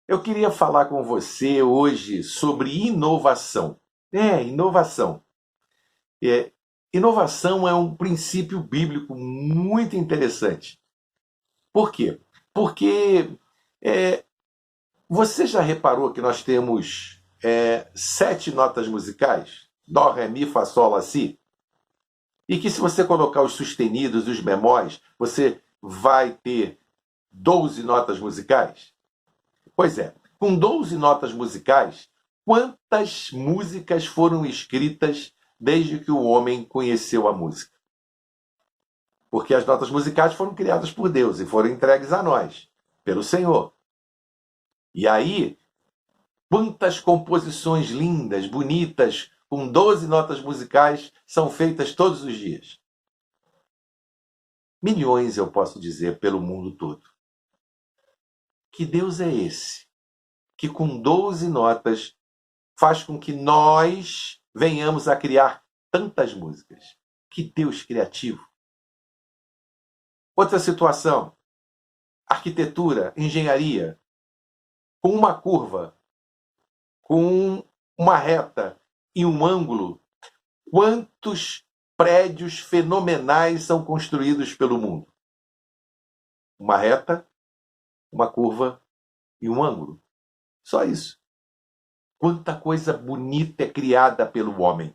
Eu queria falar com você hoje sobre inovação. Inovação. É, inovação é um princípio bíblico muito interessante. Por quê? Porque é, você já reparou que nós temos sete notas musicais? Dó, ré, mi, fá, sol, lá, si. E que se você colocar os sustenidos e os bemóis, você vai ter 12 notas musicais? Pois é, com 12 notas musicais, quantas músicas foram escritas desde que o homem conheceu a música? Porque as notas musicais foram criadas por Deus e foram entregues a nós, pelo Senhor. E aí, quantas composições lindas, bonitas, com 12 notas musicais são feitas todos os dias? Milhões, eu posso dizer, pelo mundo todo. Que Deus é esse? Que com 12 notas faz com que nós venhamos a criar tantas músicas. Que Deus criativo. Outra situação, arquitetura, engenharia, com uma curva, com uma reta e um ângulo, quantos prédios fenomenais são construídos pelo mundo? Uma reta, uma curva e um ângulo. Só isso. Quanta coisa bonita é criada pelo homem.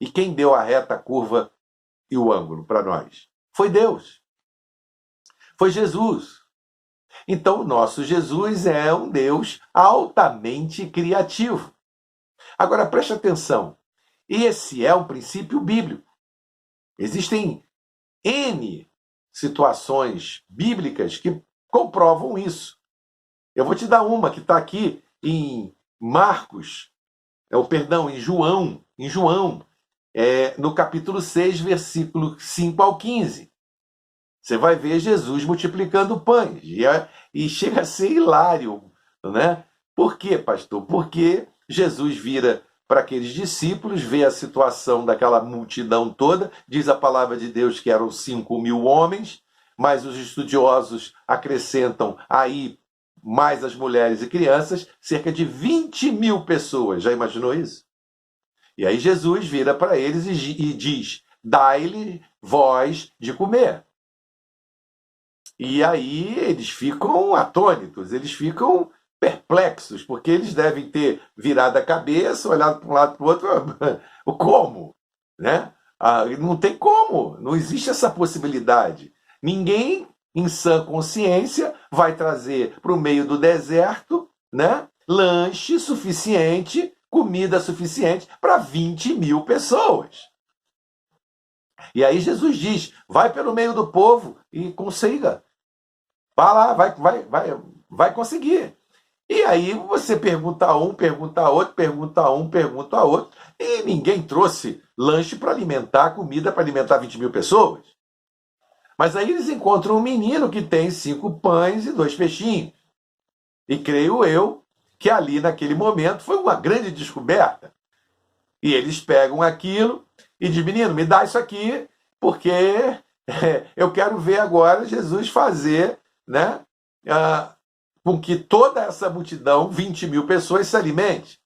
E quem deu a reta, a curva e o ângulo para nós? Foi Deus. Foi Jesus. Então, o nosso Jesus é um Deus altamente criativo. Agora, preste atenção. Esse é um princípio bíblico. Existem N situações bíblicas que comprovam isso. Eu vou te dar uma que está aqui em Marcos, em João, no capítulo 6, versículo 5 ao 15. Você vai ver Jesus multiplicando pães. E chega a ser hilário, né? Por quê, pastor? Porque Jesus vira para aqueles discípulos, vê a situação daquela multidão toda, diz a palavra de Deus que eram 5.000 homens, mas os estudiosos acrescentam aí mais as mulheres e crianças, cerca de 20.000 pessoas. Já imaginou isso? E aí Jesus vira para eles e diz: dai-lhe vós de comer. E aí eles ficam atônitos, eles ficam perplexos, porque eles devem ter virado a cabeça, olhado para um lado para o outro. Como? Né? Não tem como, não existe essa possibilidade. Ninguém, em sã consciência, vai trazer para o meio do deserto, né, lanche suficiente, comida suficiente para 20.000 pessoas. E aí Jesus diz: vai pelo meio do povo e consiga. Vá lá, vai conseguir. E aí você pergunta a um, pergunta a outro, pergunta a um, pergunta a outro, e ninguém trouxe lanche para alimentar, comida para alimentar 20.000 pessoas. Mas aí eles encontram um menino que tem 5 pães e 2 peixinhos. E creio eu que ali naquele momento foi uma grande descoberta. E eles pegam aquilo e dizem: menino, me dá isso aqui, porque eu quero ver agora Jesus fazer, né, com que toda essa multidão, 20.000 pessoas, se alimente.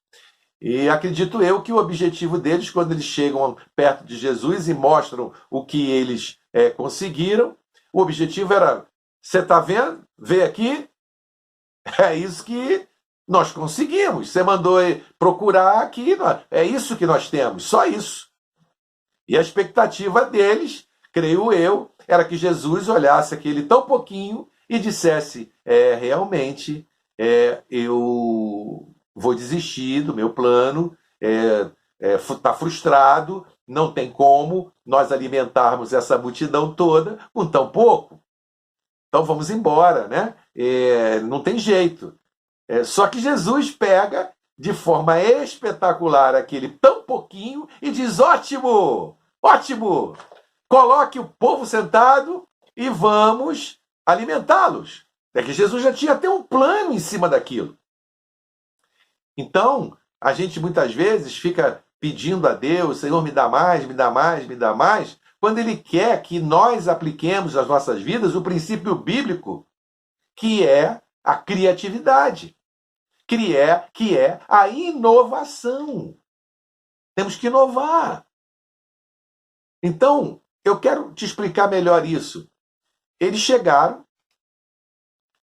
E acredito eu que o objetivo deles, quando eles chegam perto de Jesus e mostram o que eles conseguiram, o objetivo era: você está vendo? Vê aqui, é isso que nós conseguimos. Você mandou procurar aqui, é isso que nós temos, só isso. E a expectativa deles, creio eu, era que Jesus olhasse aquele tão pouquinho e dissesse: realmente, eu vou desistir do meu plano, está frustrado, não tem como nós alimentarmos essa multidão toda com tão pouco. Então vamos embora, né? Não tem jeito. Só que Jesus pega de forma espetacular aquele tão pouquinho e diz: ótimo, ótimo, coloque o povo sentado e vamos alimentá-los. É que Jesus já tinha até um plano em cima daquilo. Então, a gente muitas vezes fica pedindo a Deus: Senhor, me dá mais, me dá mais, me dá mais, quando Ele quer que nós apliquemos nas nossas vidas o princípio bíblico, que é a criatividade. que é a inovação. Temos que inovar. Então, eu quero te explicar melhor isso. Eles chegaram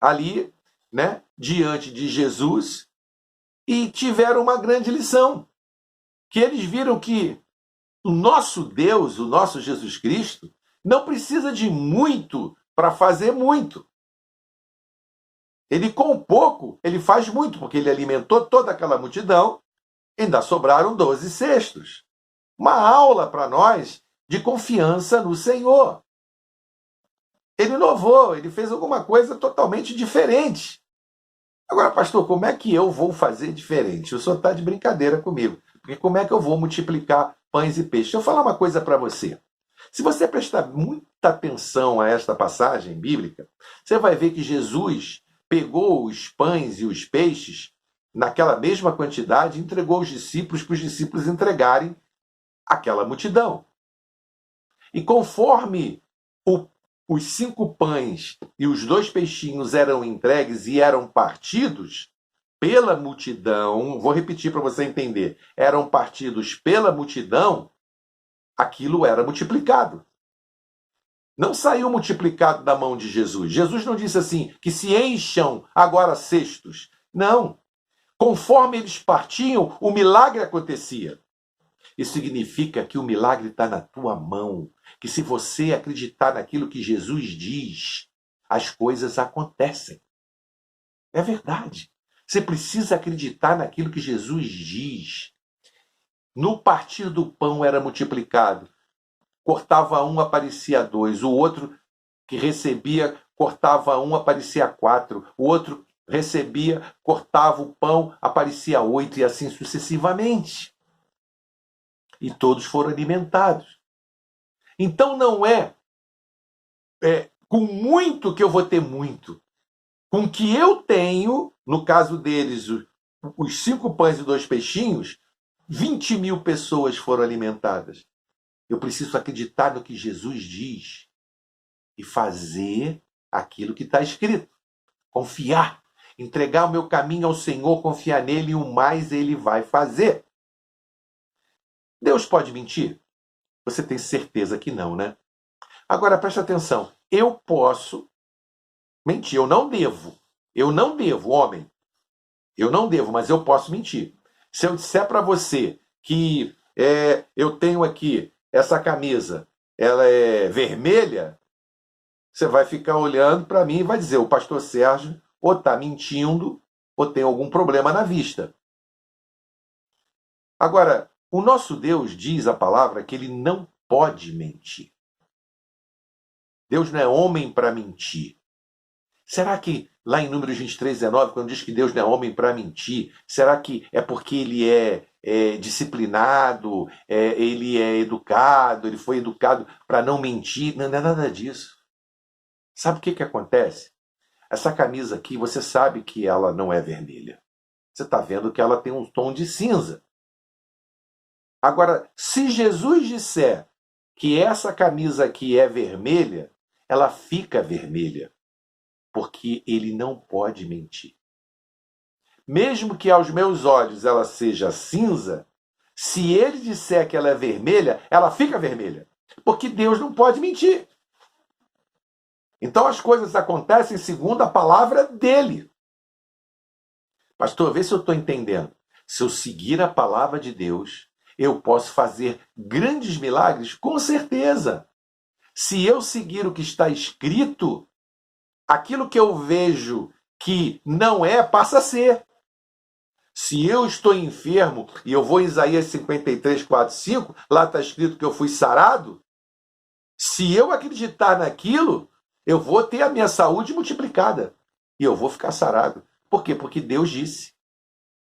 ali, né, diante de Jesus e tiveram uma grande lição, que eles viram que o nosso Deus, o nosso Jesus Cristo, não precisa de muito para fazer muito. Ele com pouco, ele faz muito, porque ele alimentou toda aquela multidão, ainda sobraram 12 cestos. Uma aula para nós de confiança no Senhor. Ele inovou, ele fez alguma coisa totalmente diferente. Agora, pastor, como é que eu vou fazer diferente? O senhor está de brincadeira comigo. Porque como é que eu vou multiplicar pães e peixes? Deixa eu falar uma coisa para você. Se você prestar muita atenção a esta passagem bíblica, você vai ver que Jesus pegou os pães e os peixes naquela mesma quantidade e entregou aos discípulos para os discípulos entregarem àquela multidão. E conforme os 5 pães e os 2 peixinhos eram entregues e eram partidos pela multidão, vou repetir para você entender, eram partidos pela multidão, aquilo era multiplicado. Não saiu multiplicado da mão de Jesus. Jesus não disse assim, que se encham agora cestos. Não. Conforme eles partiam, o milagre acontecia. Isso significa que o milagre está na tua mão. Que se você acreditar naquilo que Jesus diz, as coisas acontecem. É verdade. Você precisa acreditar naquilo que Jesus diz. No partir do pão era multiplicado. Cortava um, aparecia 2. O outro que recebia, cortava um, aparecia 4. O outro recebia, cortava o pão, aparecia 8, e assim sucessivamente. E todos foram alimentados. Então não é com muito que eu vou ter muito. Com o que eu tenho, no caso deles, os 5 pães e 2 peixinhos, 20.000 pessoas foram alimentadas. Eu preciso acreditar no que Jesus diz e fazer aquilo que está escrito. Confiar. Entregar o meu caminho ao Senhor, confiar nele, e o mais ele vai fazer. Deus pode mentir? Você tem certeza que não, né? Agora, preste atenção. Eu posso mentir, eu não devo. Eu não devo, homem. Eu não devo, mas eu posso mentir. Se eu disser para você que eu tenho aqui essa camisa, ela é vermelha, você vai ficar olhando para mim e vai dizer, o pastor Sérgio ou está mentindo ou tem algum problema na vista. Agora, o nosso Deus diz a palavra que ele não pode mentir. Deus não é homem para mentir. Será que lá em Números 23, 19, quando diz que Deus não é homem para mentir, será que é porque ele é disciplinado, ele é educado, ele foi educado para não mentir? Não, não é nada disso. Sabe o que acontece? Essa camisa aqui, você sabe que ela não é vermelha. Você está vendo que ela tem um tom de cinza. Agora, se Jesus disser que essa camisa aqui é vermelha, ela fica vermelha, porque ele não pode mentir. Mesmo que aos meus olhos ela seja cinza, se ele disser que ela é vermelha, ela fica vermelha, porque Deus não pode mentir. Então as coisas acontecem segundo a palavra dele. Pastor, vê se eu estou entendendo. Se eu seguir a palavra de Deus, eu posso fazer grandes milagres? Com certeza. Se eu seguir o que está escrito, aquilo que eu vejo que não é, passa a ser. Se eu estou enfermo e eu vou em Isaías 53, 4, 5, lá está escrito que eu fui sarado. Se eu acreditar naquilo, eu vou ter a minha saúde multiplicada e eu vou ficar sarado. Por quê? Porque Deus disse.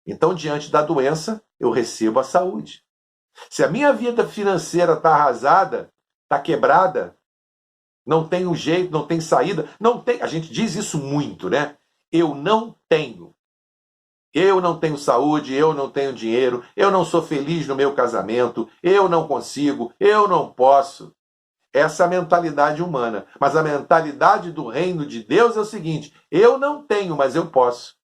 Então, diante da doença, eu recebo a saúde. Se a minha vida financeira está arrasada, está quebrada, não tem um jeito, não tem saída, não tem. A gente diz isso muito, né? Eu não tenho saúde, eu não tenho dinheiro, eu não sou feliz no meu casamento, eu não consigo, eu não posso. Essa é a mentalidade humana. Mas a mentalidade do reino de Deus é o seguinte: eu não tenho, mas eu posso.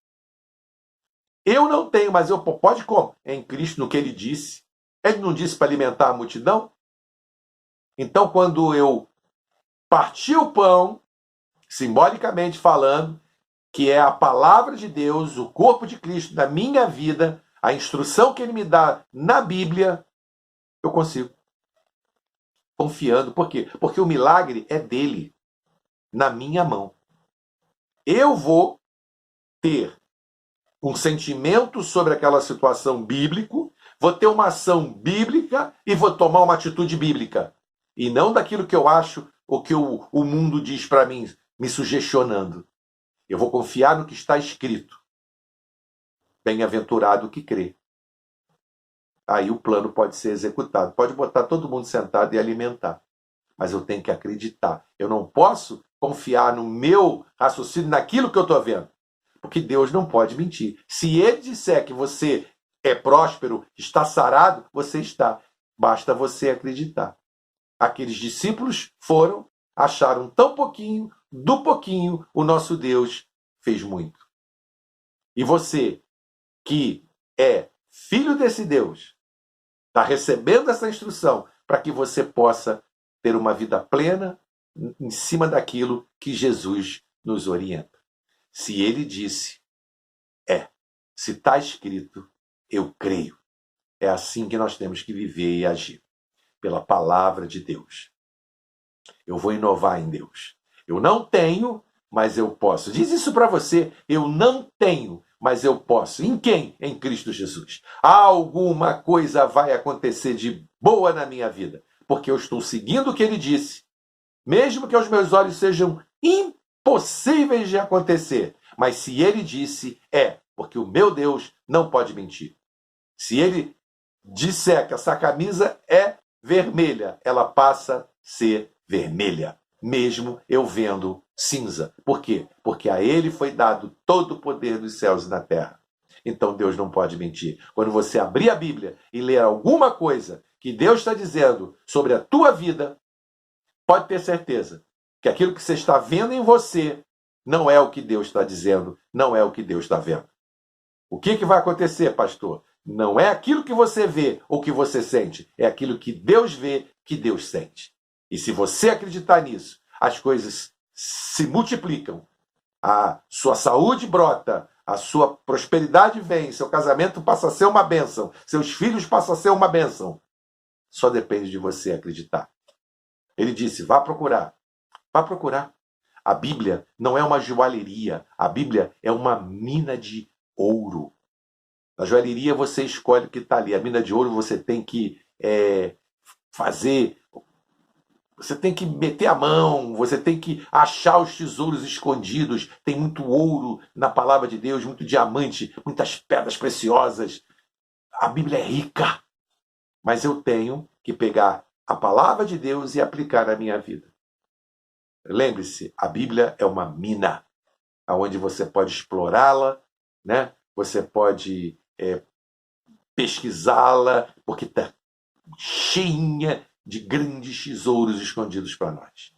Eu não tenho, mas eu pode como? É em Cristo, no que ele disse. Ele não disse para alimentar a multidão? Então, quando eu parti o pão, simbolicamente falando, que é a palavra de Deus, o corpo de Cristo na minha vida, a instrução que ele me dá na Bíblia, eu consigo. Confiando. Por quê? Porque o milagre é dele, na minha mão. Eu vou ter um sentimento sobre aquela situação bíblico, vou ter uma ação bíblica e vou tomar uma atitude bíblica. E não daquilo que eu acho ou que o mundo diz para mim, me sugestionando. Eu vou confiar no que está escrito. Bem-aventurado o que crê. Aí o plano pode ser executado. Pode botar todo mundo sentado e alimentar. Mas eu tenho que acreditar. Eu não posso confiar no meu raciocínio, naquilo que eu estou vendo. Porque Deus não pode mentir. Se ele disser que você é próspero, está sarado, você está. Basta você acreditar. Aqueles discípulos foram, acharam tão pouquinho, do pouquinho, o nosso Deus fez muito. E você, que é filho desse Deus, está recebendo essa instrução para que você possa ter uma vida plena em cima daquilo que Jesus nos orienta. Se ele disse, é. Se está escrito, eu creio. É assim que nós temos que viver e agir. Pela palavra de Deus. Eu vou inovar em Deus. Eu não tenho, mas eu posso. Diz isso para você. Eu não tenho, mas eu posso. Em quem? Em Cristo Jesus. Alguma coisa vai acontecer de boa na minha vida, porque eu estou seguindo o que ele disse, mesmo que aos meus olhos sejam impossíveis de acontecer. Mas se ele disse, é, porque o meu Deus não pode mentir. Se ele disser que essa camisa é vermelha, ela passa a ser vermelha, mesmo eu vendo cinza. Por quê? Porque a ele foi dado todo o poder dos céus e da terra. Então Deus não pode mentir. Quando você abrir a Bíblia e ler alguma coisa que Deus está dizendo sobre a tua vida, pode ter certeza que aquilo que você está vendo em você não é o que Deus está dizendo, não é o que Deus está vendo. O que vai acontecer, pastor? Não é aquilo que você vê ou que você sente, é aquilo que Deus vê, que Deus sente. E se você acreditar nisso, as coisas se multiplicam, a sua saúde brota, a sua prosperidade vem, seu casamento passa a ser uma bênção, seus filhos passam a ser uma bênção. Só depende de você acreditar. Ele disse, vá procurar. Vá procurar. A Bíblia não é uma joalheria, a Bíblia é uma mina de ouro. Na joalheria você escolhe o que está ali. A mina de ouro você tem que fazer, você tem que meter a mão, você tem que achar os tesouros escondidos. Tem muito ouro na palavra de Deus, muito diamante, muitas pedras preciosas. A Bíblia é rica, mas eu tenho que pegar a palavra de Deus e aplicar na minha vida. Lembre-se, a Bíblia é uma mina, onde você pode explorá-la, né? Você pode pesquisá-la, porque está cheia de grandes tesouros escondidos para nós.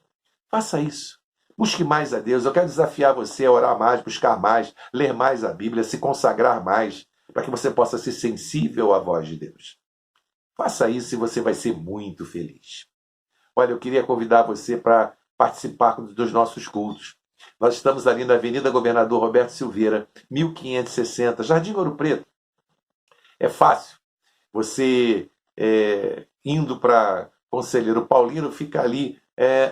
Faça isso. Busque mais a Deus. Eu quero desafiar você a orar mais, buscar mais, ler mais a Bíblia, se consagrar mais, para que você possa ser sensível à voz de Deus. Faça isso e você vai ser muito feliz. Olha, eu queria convidar você para participar dos nossos cultos. Nós estamos ali na Avenida Governador Roberto Silveira, 1560, Jardim Ouro Preto. É fácil. Você, indo para Conselheiro Paulino, fica ali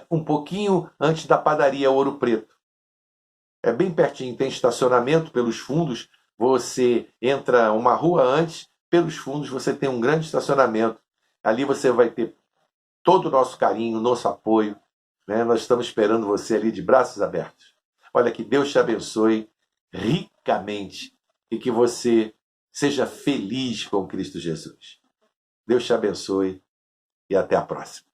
um pouquinho antes da padaria Ouro Preto. É bem pertinho, tem estacionamento pelos fundos. Você entra uma rua antes, pelos fundos você tem um grande estacionamento. Ali você vai ter todo o nosso carinho, nosso apoio. Né? Nós estamos esperando você ali de braços abertos. Olha, que Deus te abençoe ricamente e que você seja feliz com Cristo Jesus. Deus te abençoe e até a próxima.